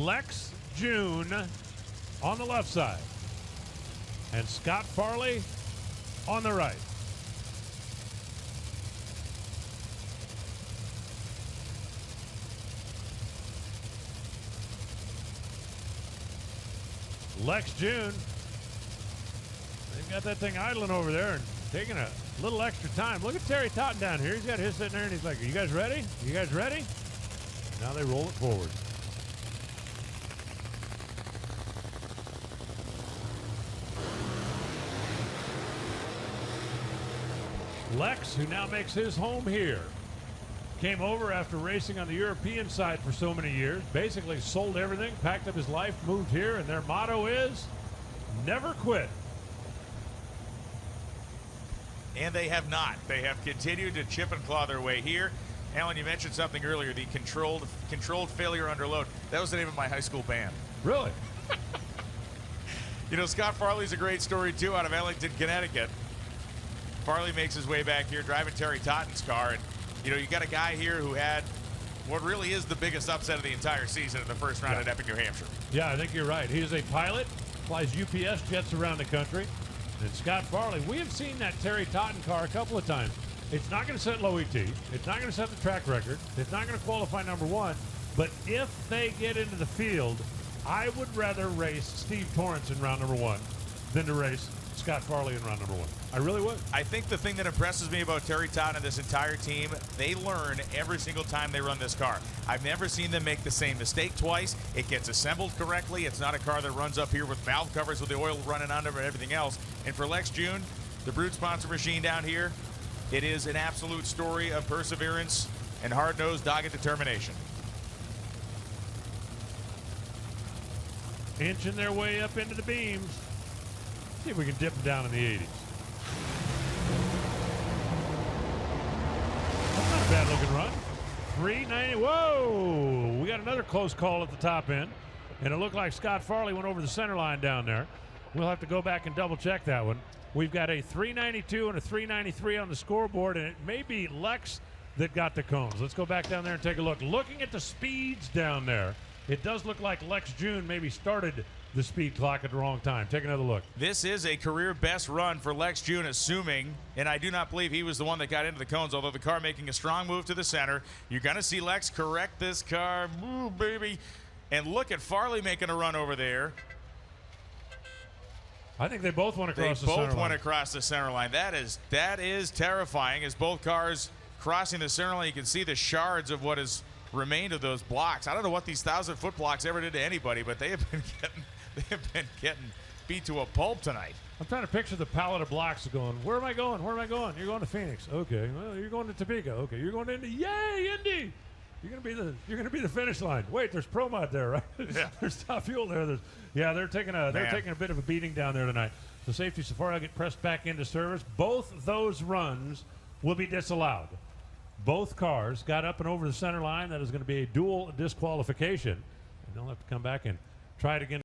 Lex Joon on the left side and Scott Farley on the right. Lex Joon, they've got that thing idling over there and taking a little extra time. Look at Terry Totten down here. He's got his sitting there and he's like, are you guys ready? You guys ready? Now they roll it forward. Lex, who now makes his home here, came over after racing on the European side for so many years, basically sold everything, packed up his life, moved here, and their motto is never quit. And they have not. They have continued to chip and claw their way here. Alan, you mentioned something earlier, the controlled failure under load. That was the name of my high school band. Really? You know, Scott Farley's a great story, too, out of Ellington, Connecticut. Farley makes his way back here, driving Terry Totten's car, and you know, you got a guy here who had what really is the biggest upset of the entire season in the first round at Epic, New Hampshire. Yeah, I think you're right. He's a pilot, flies UPS jets around the country. And Scott Farley, we have seen that Terry Totten car a couple of times. It's not going to set low ET. It's not going to set the track record. It's not going to qualify number one. But if they get into the field, I would rather race Steve Torrence in round number one than to race Scott Farley in round number one. I really would. I think the thing that impresses me about Terry Totten and this entire team, they learn every single time they run this car. I've never seen them make the same mistake twice. It gets assembled correctly. It's not a car that runs up here with valve covers with the oil running under it and everything else. And for Lex Joon, the Brute sponsor machine down here, it is an absolute story of perseverance and hard-nosed, dogged determination. Inching their way up into the beams. See if we can dip them down in the 80s. That's not a bad looking run. 390. Whoa! We got another close call at the top end. And it looked like Scott Farley went over the center line down there. We'll have to go back and double check that one. We've got a 392 and a 393 on the scoreboard, and it may be Lex that got the cones. Let's go back down there and take a look. Looking at the speeds down there, it does look like Lex Joon maybe started the speed clock at the wrong time. Take another look. This is a career best run for Lex Joon, assuming, and I do not believe he was the one that got into the cones, although the car making a strong move to the center. You're going to see Lex correct this car. Move, baby. And look at Farley making a run over there. I think they both went across the center line. They both went across the center line. That is terrifying. As both cars crossing the center line, you can see the shards of what has remained of those blocks. I don't know what these 1,000-foot blocks ever did to anybody, but they have been getting beat to a pulp tonight. I'm trying to picture the pallet of blocks going, where am I going? Where am I going? You're going to Phoenix. Okay. Well, you're going to Topeka. Okay. You're going to Indy. Yay, Indy! You're gonna be the finish line. Wait, there's Pro Mod there, right? Yeah. There's Top Fuel there. They're taking a bit of a beating down there tonight. The safety Safari will get pressed back into service. Both those runs will be disallowed. Both cars got up and over the center line. That is going to be a dual disqualification, and they'll have to come back and try it again.